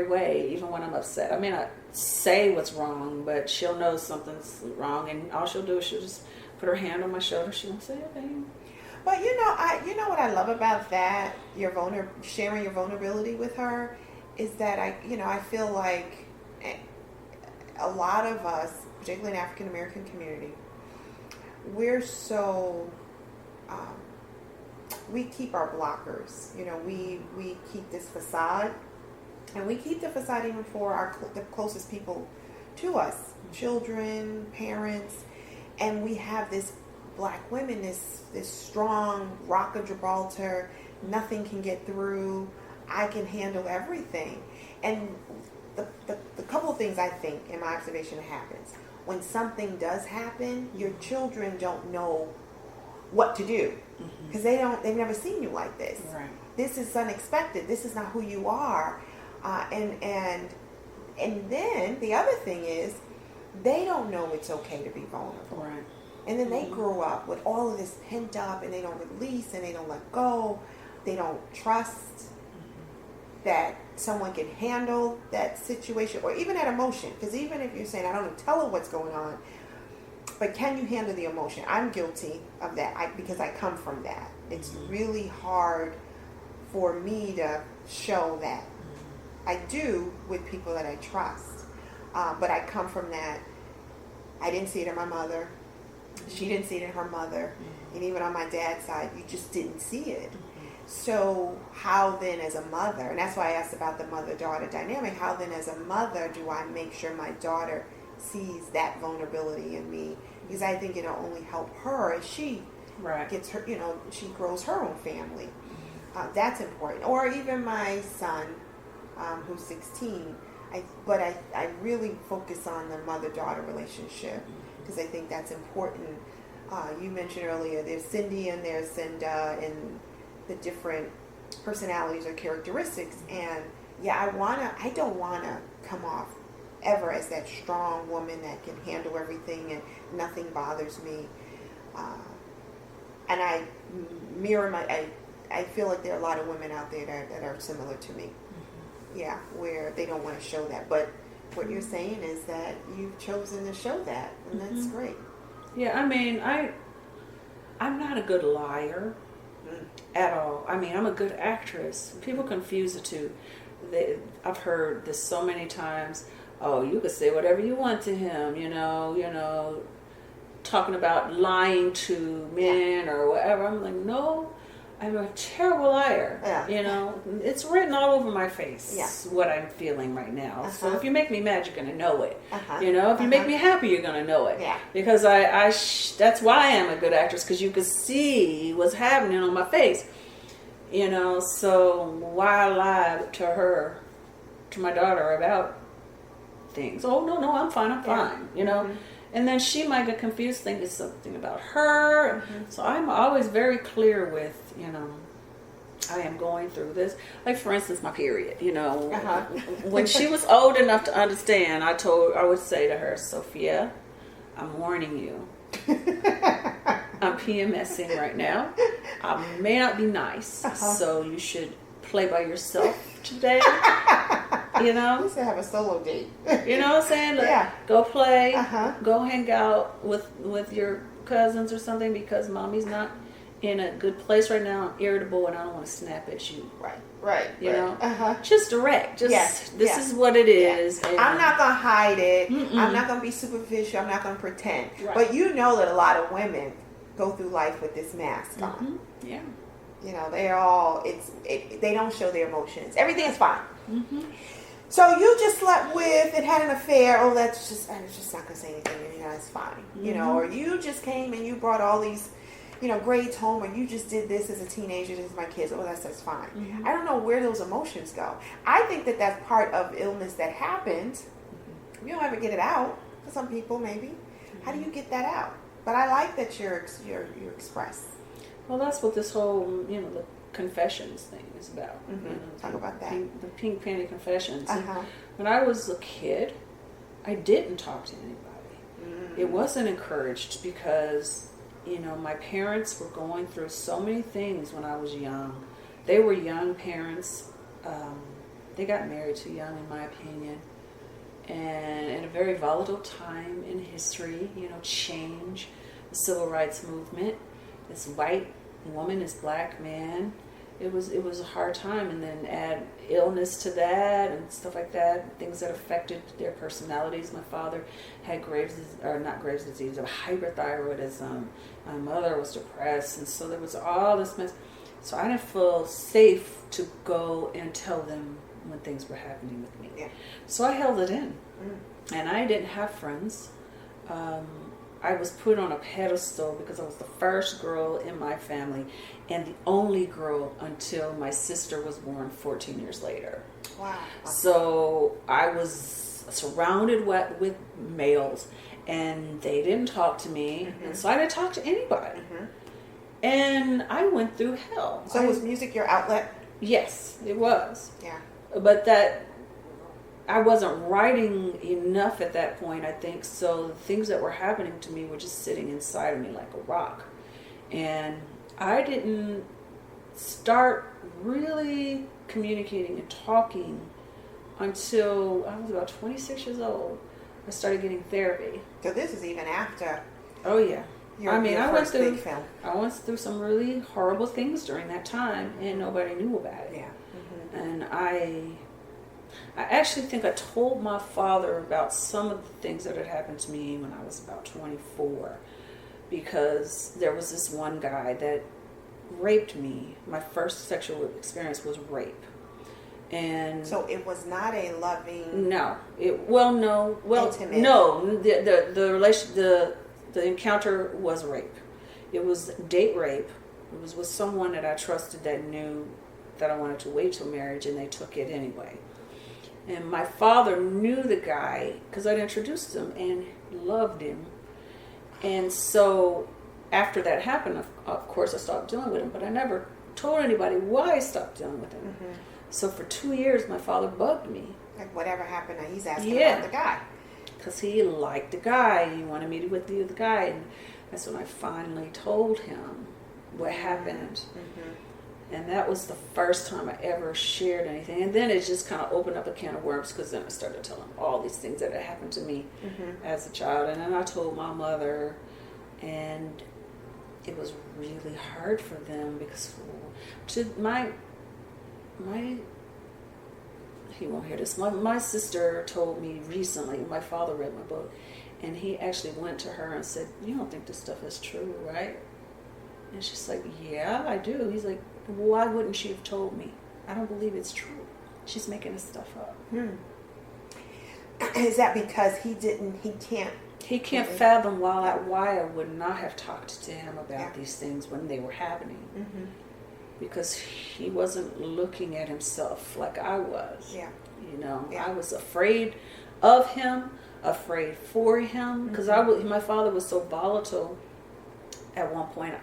way, even when I'm upset. I may not say what's wrong, but she'll know something's wrong, and all she'll do is she'll just put her hand on my shoulder. She won't say anything. But you know what I love about that, sharing your vulnerability with her, is that I feel like a lot of us, particularly in the African American community, we're so we keep our blockers. We keep this facade, and we keep the facade even for the closest people to us, children, parents, and we have this black women, this strong Rock of Gibraltar, nothing can get through, I can handle everything. And the couple of things I think in my observation happens when something does happen, your children don't know what to do because they've never seen you like this. Right. This is unexpected. This is not who you are. And then the other thing is they don't know it's okay to be vulnerable. Right. And then they grow up with all of this pent up, and they don't release, and they don't let go. They don't trust that someone can handle that situation, or even that emotion. Because even if you're saying, I don't tell her what's going on, but can you handle the emotion? I'm guilty of that because I come from that. It's really hard for me to show that. I do with people that I trust, but I come from that. I didn't see it in my mother. She didn't see it in her mother. And even on my dad's side, you just didn't see it. So how then as a mother, and that's why I asked about the mother-daughter dynamic, how then as a mother do I make sure my daughter sees that vulnerability in me? Because I think it'll only help her as she gets her, she grows her own family. That's important. Or even my son, who's 16, I really focus on the mother-daughter relationship because I think that's important. You mentioned earlier there's Cindy and there's Cynda and the different personalities or characteristics, and I don't wanna come off ever as that strong woman that can handle everything and nothing bothers me. And I feel like there are a lot of women out there that are similar to me. Yeah, where they don't want to show that. But what you're saying is that you've chosen to show that, and that's great. Yeah, I mean, I'm not a good liar at all. I mean, I'm a good actress. People confuse the two. I've heard this so many times. Oh, you could say whatever you want to him, talking about lying to men or whatever. I'm like, no, I'm a terrible liar. Yeah. It's written all over my face what I'm feeling right now. So if you make me mad, you're going to know it. If you make me happy, you're going to know it. Yeah. Because that's why I'm a good actress, because you could see what's happening on my face. So why lie to her, to my daughter, about things? Oh, no, I'm fine, And then she might get confused, thinking something about her. So I'm always very clear with, I am going through this. Like, for instance, my period, When she was old enough to understand, I would say to her, Sophia, I'm warning you. I'm PMSing right now. I may not be nice, so you should play by yourself today. You should have a solo date. You know what I'm saying? Go play. Go hang out with your cousins or something, because mommy's not in a good place right now. I'm irritable and I don't want to snap at you. Right. You know? Just direct. This is what it is. Yeah. I'm not going to hide it. I'm not going to be superficial. I'm not going to pretend. Right. But you know that a lot of women go through life with this mask on. Yeah. They're all, they don't show their emotions. Everything is fine. So you just slept with and had an affair. Oh, I was just not going to say anything. It's fine. Or you just came and you brought all these, grades home, or you just did this as a teenager. This is my kids. Oh, that's fine. I don't know where those emotions go. I think that that's part of illness that happens. You don't ever get it out. For some people, maybe. How do you get that out? But I like that you express. Well, that's what this whole, the confessions thing is about. Talk about that. The pink panty confessions. When I was a kid, I didn't talk to anybody. It wasn't encouraged because, my parents were going through so many things when I was young. They were young parents. They got married too young, in my opinion. And in a very volatile time in history, change, the civil rights movement, this white woman, this black man. It was a hard time, and then add illness to that and stuff like that, things that affected their personalities. My father had not Graves' disease, of hyperthyroidism. My mother was depressed, and so there was all this mess. So I didn't feel safe to go and tell them when things were happening with me. Yeah. So I held it in, and I didn't have friends. I was put on a pedestal because I was the first girl in my family and the only girl until my sister was born 14 years later. Wow. So I was surrounded with males, and they didn't talk to me, and so I didn't talk to anybody. And I went through hell. So was music your outlet? Yes, it was. Yeah. But that I wasn't writing enough at that point, I think. So the things that were happening to me were just sitting inside of me like a rock. And I didn't start really communicating and talking until I was about 26 years old. I started getting therapy. So this is even after. Oh yeah. I went through some really horrible things during that time, and nobody knew about it. Yeah. And I actually think I told my father about some of the things that had happened to me when I was about 24, because there was this one guy that raped me. My first sexual experience was rape. And so it was not a loving. No. Intimate. No. The encounter was rape. It was date rape. It was with someone that I trusted that knew that I wanted to wait till marriage, and they took it anyway. And my father knew the guy because I'd introduced him and loved him. And so after that happened, of course, I stopped dealing with him, but I never told anybody why I stopped dealing with him. So for 2 years, my father bugged me. Like whatever happened, he's asking about the guy. Because he liked the guy. He wanted me to with the guy. And that's when I finally told him what happened. And that was the first time I ever shared anything. And then it just kind of opened up a can of worms, because then I started telling him all these things that had happened to me as a child. And then I told my mother, and it was really hard for them because he won't hear this. My sister told me recently, my father read my book, and he actually went to her and said, "You don't think this stuff is true, right?" And she's like, "Yeah, I do." He's like, "Why wouldn't she have told me? I don't believe it's true. She's making this stuff up." Is that because he can't fathom why I would not have talked to him about these things when they were happening. Because he wasn't looking at himself like I was. I was afraid of him, afraid for him, because my father was so volatile. At one point,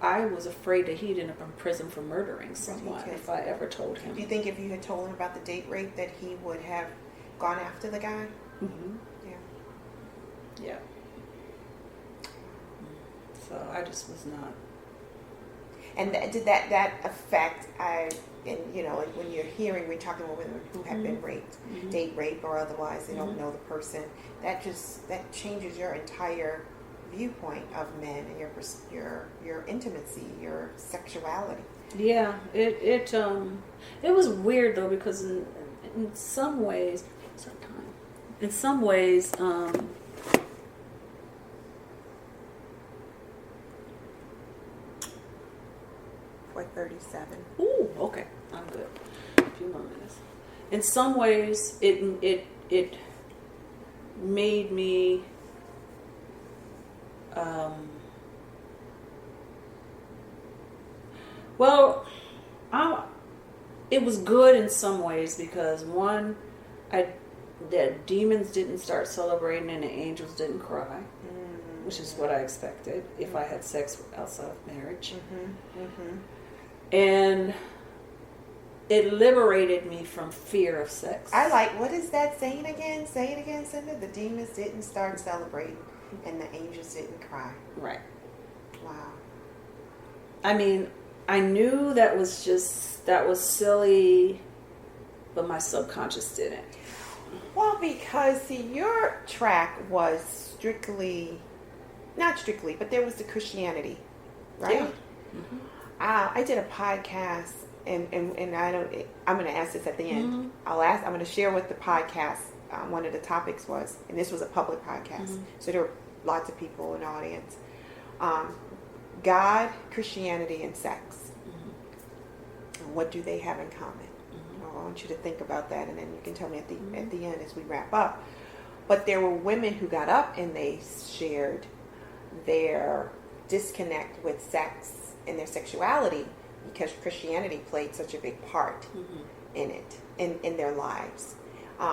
I was afraid that he'd end up in prison for murdering someone if I ever told him. Do you think if you had told him about the date rape that he would have gone after the guy? Yeah. So I just was not. And did that affect, when you're hearing, we're talking about women who have been raped, date rape or otherwise, they don't know the person, that changes your entire viewpoint of men and your intimacy, your sexuality. Yeah, it was weird though, because in some ways, Like 37. Ooh, okay, I'm good. A few more minutes. In some ways, it made me it was good in some ways, because one, the demons didn't start celebrating and the angels didn't cry, which is what I expected if I had sex outside of marriage. And it liberated me from fear of sex. What is that saying again? Say it again, Cynda. The demons didn't start celebrating and the angels didn't cry. Right. Wow. I mean, I knew that was silly but my subconscious didn't. Well, because see, your track was not strictly, but there was the Christianity, right? Yeah. Mm-hmm. I did a podcast, and I'm going to ask this at the end. Mm-hmm. I'm going to share what the podcast, one of the topics was, and this was a public podcast, Mm-hmm. so there were lots of people in the audience. God, Christianity, and sex. Mm-hmm. And what do they have in common? Mm-hmm. I want you to think about that, and then you can tell me at the Mm-hmm. at the end as we wrap up. But there were women who got up and they shared their disconnect with sex and their sexuality because Christianity played such a big part Mm-hmm. in it, in their lives.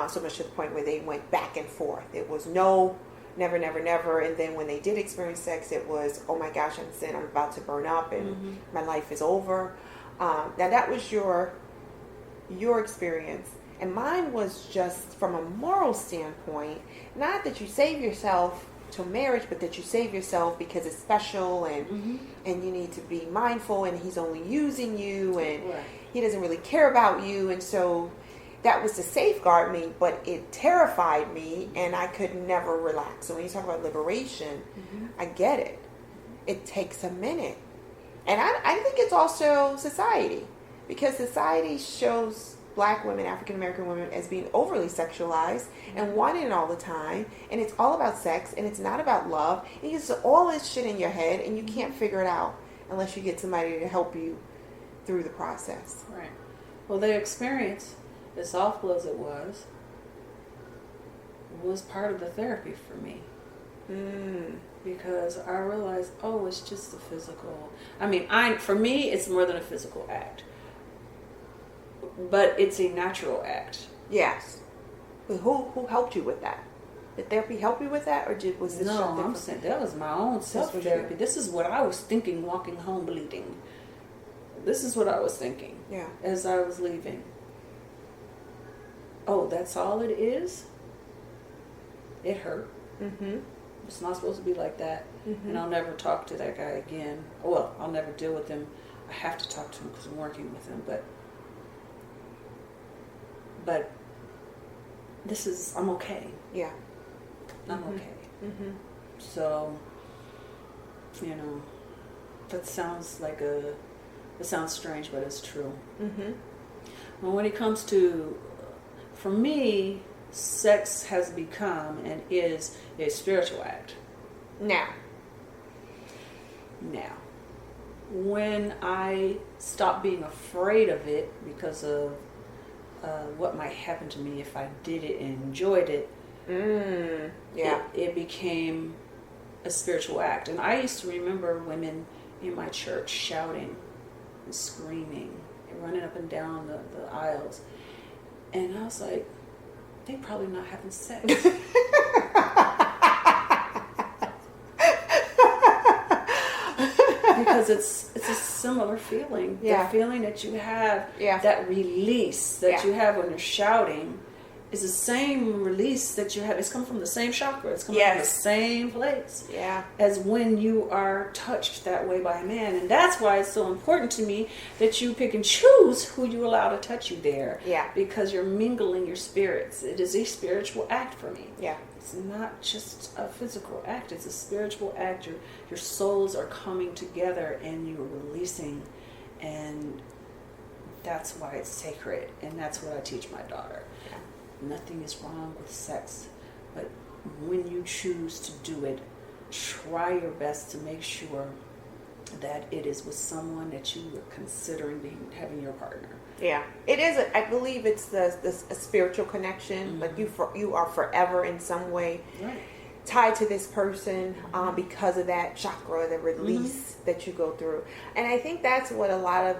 So much to the point where they went back and forth. It was no, never, never, never. And then when they did experience sex, it was, oh my gosh, I'm sin, I'm about to burn up and Mm-hmm. my life is over. Now that was your experience. And mine was just from a moral standpoint, not that you save yourself to marriage, but that you save yourself because it's special and Mm-hmm. and you need to be mindful and he's only using you and Right. he doesn't really care about you. And so that was to safeguard me, but it terrified me and I could never relax. So when you talk about liberation, Mm-hmm. I get it. It takes a minute. And I think it's also society, because society shows Black women, African American women, as being overly sexualized and wanting it all the time, and it's all about sex and it's not about love, and it's all this shit in your head and you can't figure it out unless you get somebody to help you through the process. Right. Well, the experience, as awful as it was part of the therapy for me. Because I realized, oh, it's just a physical. I mean, for me, it's more than a physical act, but it's a natural act. Yes. But who helped you with that? Did therapy help you with that, or was this No, something I'm saying that was my own self-therapy. This is what I was thinking walking home bleeding. This is what I was thinking. Yeah. As I was leaving. Oh, that's all it is? It hurt. Mm-hmm. It's not supposed to be like that. Mm-hmm. And I'll never talk to that guy again. Well, I'll never deal with him. I have to talk to him because I'm working with him. But I'm okay. Yeah. I'm Mhm. okay. Mm-hmm. So, that sounds it sounds strange, but it's true. Mm-hmm. Well, when it comes to, for me, sex has become and is a spiritual act. Now, when I stopped being afraid of it because of what might happen to me if I did it and enjoyed it, yeah. it became a spiritual act. And I used to remember women in my church shouting and screaming and running up and down the aisles. And I was like, they probably not having sex. Because it's a similar feeling. Yeah. The feeling that you have, Yeah. that release that Yeah. you have when you're shouting is the same release that you have. It's coming from the same chakra. It's coming from the Yes. same place Yeah. as when you are touched that way by a man. And that's why it's so important to me that you pick and choose who you allow to touch you there. Yeah. Because you're mingling your spirits. It is a spiritual act for me. Yeah. It's not just a physical act. It's a spiritual act. Your souls are coming together and you're releasing. And that's why it's sacred. And that's what I teach my daughter. Yeah. Nothing is wrong with sex. But when you choose to do it, try your best to make sure that it is with someone that you are considering having your partner. Yeah, it is. I believe it's a spiritual connection. Mm-hmm. Like you are forever in some way Right. tied to this person because of that chakra, the release that you go through. And I think that's what a lot of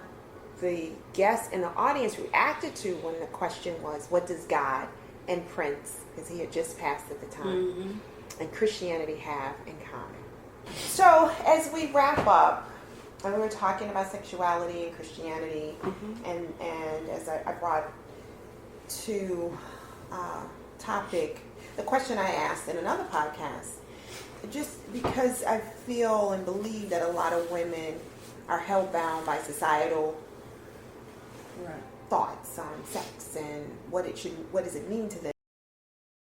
the guests in the audience reacted to when the question was, what does God and Prince, because he had just passed at the time, and Christianity have in common? So as we wrap up, and we were talking about sexuality and Christianity, and as I brought to topic the question I asked in another podcast, just because I feel and believe that a lot of women are held bound by societal Right. thoughts on sex and what does it mean to them.